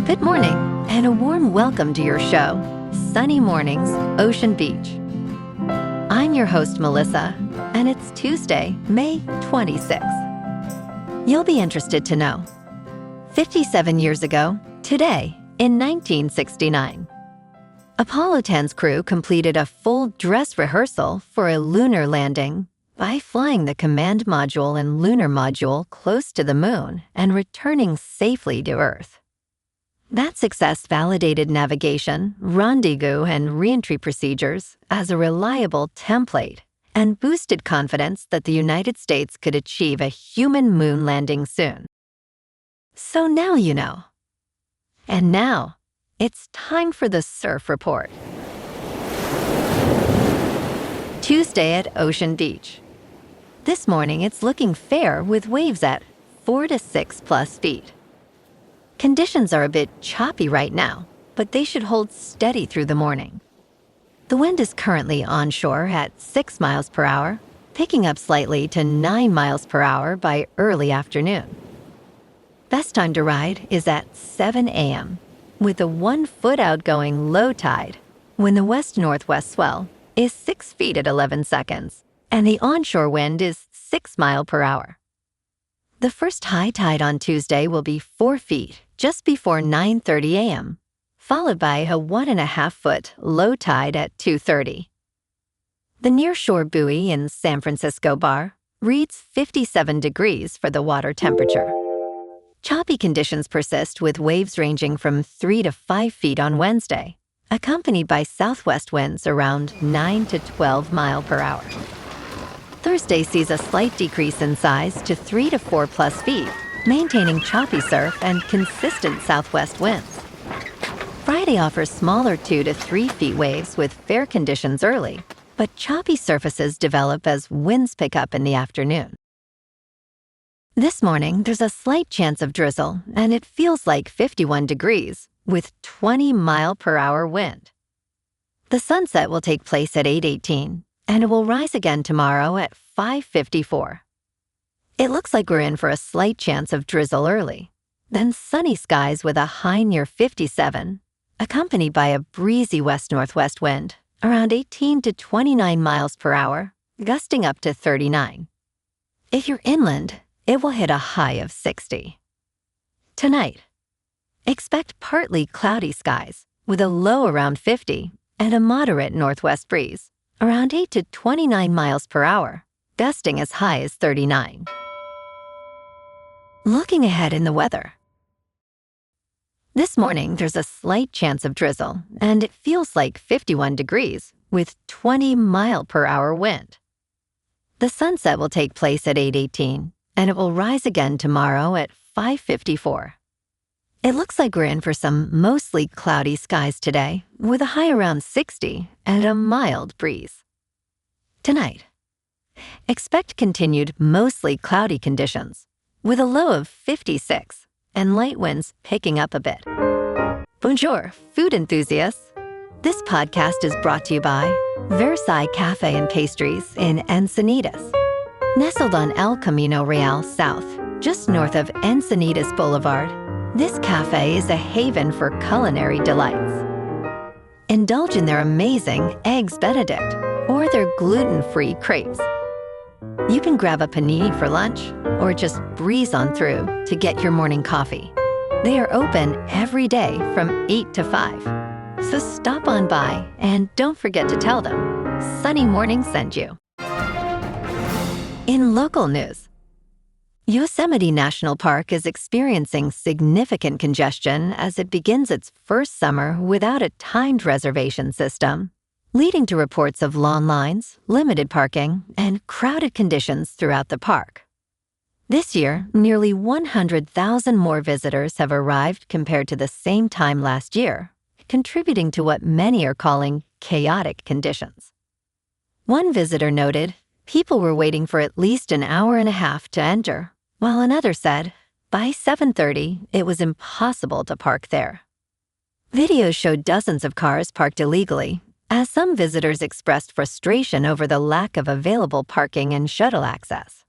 Good morning, and a warm welcome to your show, Sunny Mornings, Ocean Beach. I'm your host, Melissa, and it's Tuesday, May 26th. You'll be interested to know, 57 years ago, today, in 1969, Apollo 10's crew completed a full dress rehearsal for a lunar landing by flying the command module and lunar module close to the moon and returning safely to Earth. That success validated navigation, rendezvous, and reentry procedures as a reliable template and boosted confidence that the United States could achieve a human moon landing soon. So now you know. And now, it's time for the Surf Report. Tuesday at Ocean Beach. This morning it's looking fair with waves at 4 to 6 plus feet. Conditions are a bit choppy right now, but they should hold steady through the morning. The wind is currently onshore at 6 miles per hour, picking up slightly to 9 miles per hour by early afternoon. Best time to ride is at 7 a.m., with a 1 foot outgoing low tide, when the west-northwest swell is 6 feet at 11 seconds, and the onshore wind is 6 miles per hour. The first high tide on Tuesday will be 4 feet just before 9:30 a.m., followed by a 1.5 foot low tide at 2:30. The nearshore buoy in San Francisco Bar reads 57 degrees for the water temperature. Choppy conditions persist with waves ranging from 3 to 5 feet on Wednesday, accompanied by southwest winds around 9 to 12 miles per hour. Thursday sees a slight decrease in size to 3 to 4 plus feet, maintaining choppy surf and consistent southwest winds. Friday offers smaller 2 to 3 feet waves with fair conditions early, but choppy surfaces develop as winds pick up in the afternoon. This morning, there's a slight chance of drizzle, and it feels like 51 degrees with 20 mile per hour wind. The sunset will take place at 8:18, and it will rise again tomorrow at 5:54. It looks like we're in for a slight chance of drizzle early, then sunny skies with a high near 57, accompanied by a breezy west-northwest wind around 18 to 29 miles per hour, gusting up to 39. If you're inland, it will hit a high of 60. Tonight, expect partly cloudy skies with a low around 50 and a moderate northwest breeze around 8 to 29 miles per hour, gusting as high as 39. Looking ahead in the weather. This morning, there's a slight chance of drizzle, and it feels like 51 degrees with 20 mile per hour wind. The sunset will take place at 8:18, and it will rise again tomorrow at 5:54. It looks like we're in for some mostly cloudy skies today, with a high around 60 and a mild breeze. Tonight, expect continued mostly cloudy conditions, with a low of 56 and light winds picking up a bit. Bonjour, food enthusiasts. This podcast is brought to you by Versailles Cafe and Pastries in Encinitas. Nestled on El Camino Real South, just north of Encinitas Boulevard, this cafe is a haven for culinary delights. Indulge in their amazing Eggs Benedict or their gluten-free crepes. You can grab a panini for lunch or just breeze on through to get your morning coffee. They are open every day from 8 to 5. So stop on by and don't forget to tell them Sunny Morning sent you. In local news, Yosemite National Park is experiencing significant congestion as it begins its first summer without a timed reservation system, leading to reports of long lines, limited parking, and crowded conditions throughout the park. This year, nearly 100,000 more visitors have arrived compared to the same time last year, contributing to what many are calling chaotic conditions. One visitor noted, people were waiting for at least an hour and a half to enter, while another said, by 7:30, it was impossible to park there. Videos showed dozens of cars parked illegally, as some visitors expressed frustration over the lack of available parking and shuttle access.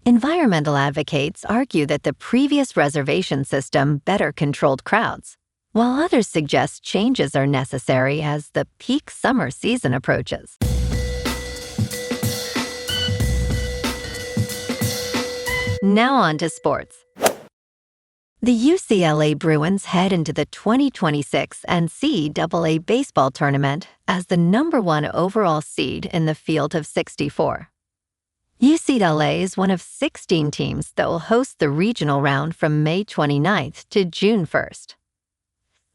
Environmental advocates argue that the previous reservation system better controlled crowds, while others suggest changes are necessary as the peak summer season approaches. Now on to sports. The UCLA Bruins head into the 2026 NCAA baseball tournament as the #1 overall seed in the field of 64. UCLA is one of 16 teams that will host the regional round from May 29th to June 1st.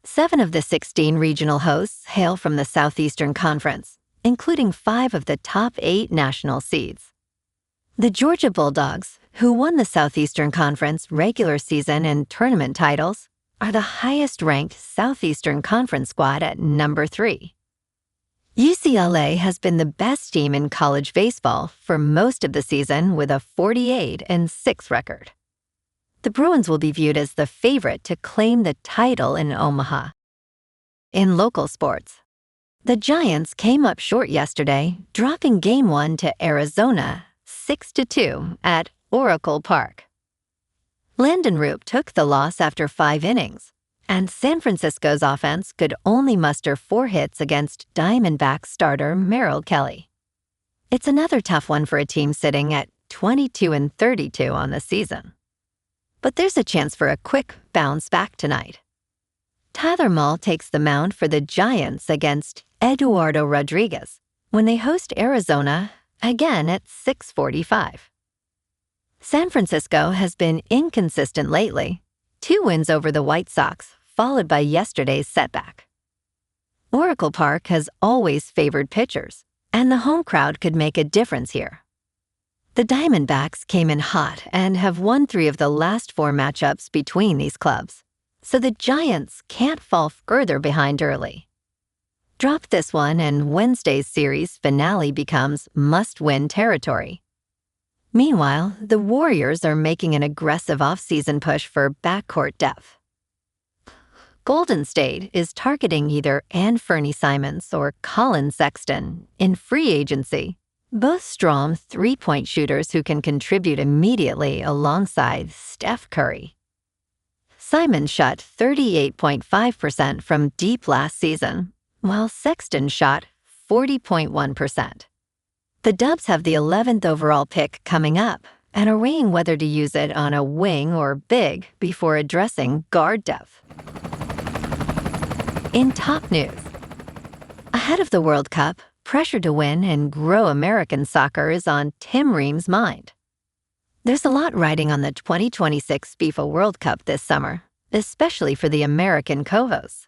7 of the 16 regional hosts hail from the Southeastern Conference, including 5 of the top 8 national seeds. The Georgia Bulldogs, who won the Southeastern Conference regular season and tournament titles, are the highest-ranked Southeastern Conference squad at number 3. UCLA has been the best team in college baseball for most of the season with a 48-6 record. The Bruins will be viewed as the favorite to claim the title in Omaha. In local sports, the Giants came up short yesterday, dropping Game 1 to Arizona 6-2 at Oracle Park. Landon Roop took the loss after 5 innings, and San Francisco's offense could only muster 4 hits against Diamondbacks starter Merrill Kelly. It's another tough one for a team sitting at 22-32 on the season. But there's a chance for a quick bounce back tonight. Tyler Mahle takes the mound for the Giants against Eduardo Rodriguez when they host Arizona again at 6:45. San Francisco has been inconsistent lately. 2 wins over the White Sox, followed by yesterday's setback. Oracle Park has always favored pitchers, and the home crowd could make a difference here. The Diamondbacks came in hot and have won 3 of the last 4 matchups between these clubs, so the Giants can't fall further behind early. Drop this one and Wednesday's series finale becomes must-win territory. Meanwhile, the Warriors are making an aggressive offseason push for backcourt depth. Golden State is targeting either Anfernee Simons or Colin Sexton in free agency, both strong 3-point shooters who can contribute immediately alongside Steph Curry. Simons shot 38.5% from deep last season, while Sexton shot 40.1%. The Dubs have the 11th overall pick coming up and are weighing whether to use it on a wing or big before addressing guard depth. In top news, ahead of the World Cup, pressure to win and grow American soccer is on Tim Ream's mind. There's a lot riding on the 2026 FIFA World Cup this summer, especially for the American co-hosts.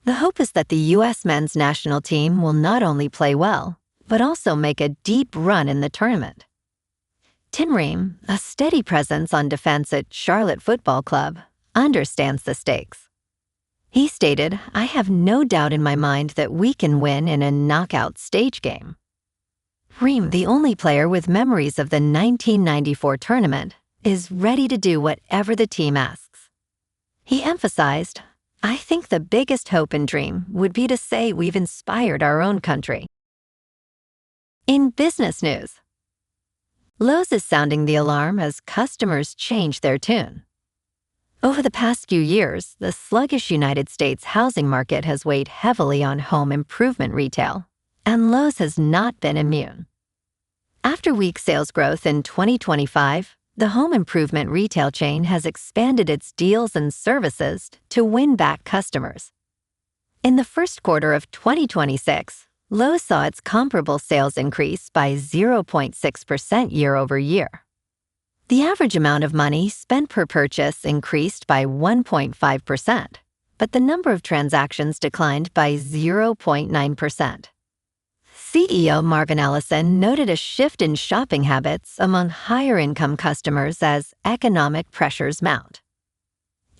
The hope is that the U.S. men's national team will not only play well, but also make a deep run in the tournament. Tim Ream, a steady presence on defense at Charlotte Football Club, understands the stakes. He stated, "I have no doubt in my mind that we can win in a knockout stage game." Ream, the only player with memories of the 1994 tournament, is ready to do whatever the team asks. He emphasized, "I think the biggest hope and dream would be to say we've inspired our own country." In business news, Lowe's is sounding the alarm as customers change their tune. Over the past few years, the sluggish United States housing market has weighed heavily on home improvement retail, and Lowe's has not been immune. After weak sales growth in 2025, the home improvement retail chain has expanded its deals and services to win back customers. In the first quarter of 2026, Lowe's saw its comparable sales increase by 0.6% year over year. The average amount of money spent per purchase increased by 1.5%, but the number of transactions declined by 0.9%. CEO Marvin Ellison noted a shift in shopping habits among higher-income customers as economic pressures mount.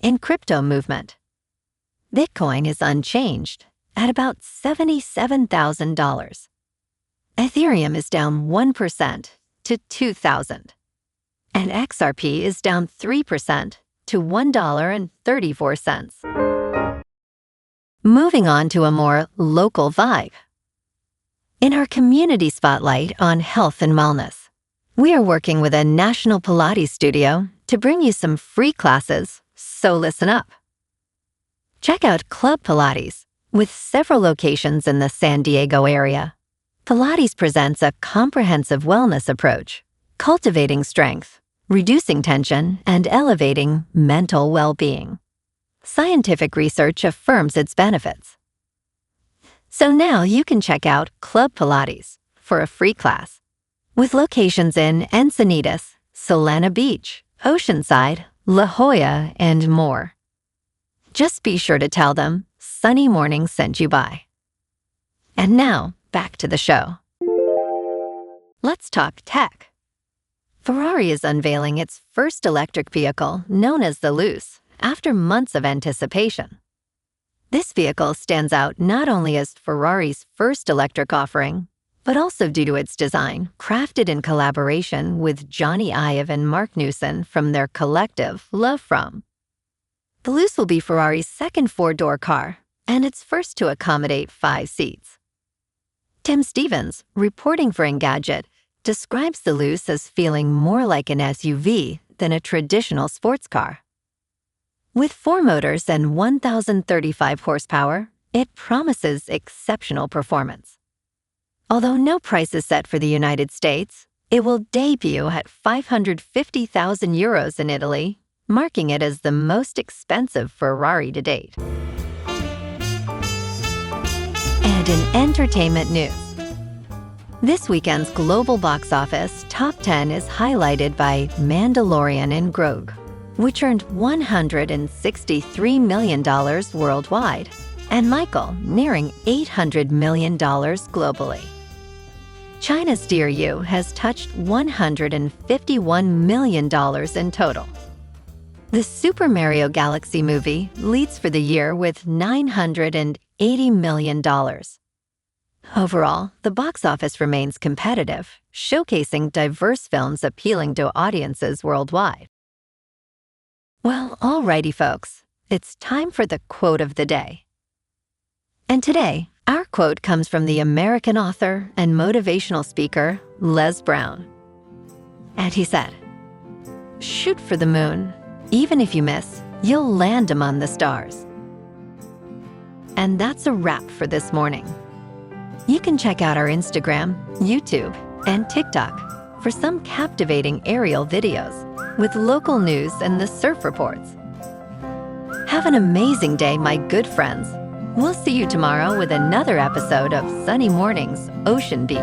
In crypto movement, Bitcoin is unchanged at about $77,000. Ethereum is down 1% to $2,000, and XRP is down 3% to $1.34. Moving on to a more local vibe. In our community spotlight on health and wellness, We are working with a national Pilates studio to bring you some free classes, so listen up. Check out Club Pilates, with several locations in the San Diego area. Pilates presents a comprehensive wellness approach, cultivating strength, reducing tension, and elevating mental well-being. Scientific research affirms its benefits. So now you can check out Club Pilates for a free class, with locations in Encinitas, Solana Beach, Oceanside, La Jolla, and more. Just be sure to tell them Sunny Morning sent you by. And now, back to the show. Let's talk tech. Ferrari is unveiling its first electric vehicle, known as the Luce, after months of anticipation. This vehicle stands out not only as Ferrari's first electric offering, but also due to its design, crafted in collaboration with Johnny Ive and Mark Newson from their collective Love From. The Luce will be Ferrari's second four-door car, and its first to accommodate 5 seats. Tim Stevens, reporting for Engadget, describes the Luce as feeling more like an SUV than a traditional sports car. With 4 motors and 1,035 horsepower, it promises exceptional performance. Although no price is set for the United States, it will debut at 550,000 euros in Italy, marking it as the most expensive Ferrari to date. And in entertainment news, this weekend's global box office top 10 is highlighted by Mandalorian and Grogu, which earned $163 million worldwide, and Michael nearing $800 million globally. China's Dear You has touched $151 million in total. The Super Mario Galaxy movie leads for the year with $980 million. Overall, the box office remains competitive, showcasing diverse films appealing to audiences worldwide. Well, alrighty folks, it's time for the quote of the day. And today, our quote comes from the American author and motivational speaker, Les Brown. And he said, "Shoot for the moon. Even if you miss, you'll land among the stars." And that's a wrap for this morning. You can check out our Instagram, YouTube, and TikTok for some captivating aerial videos with local news and the surf reports. Have an amazing day, my good friends. We'll see you tomorrow with another episode of Sunny Mornings, Ocean Beach.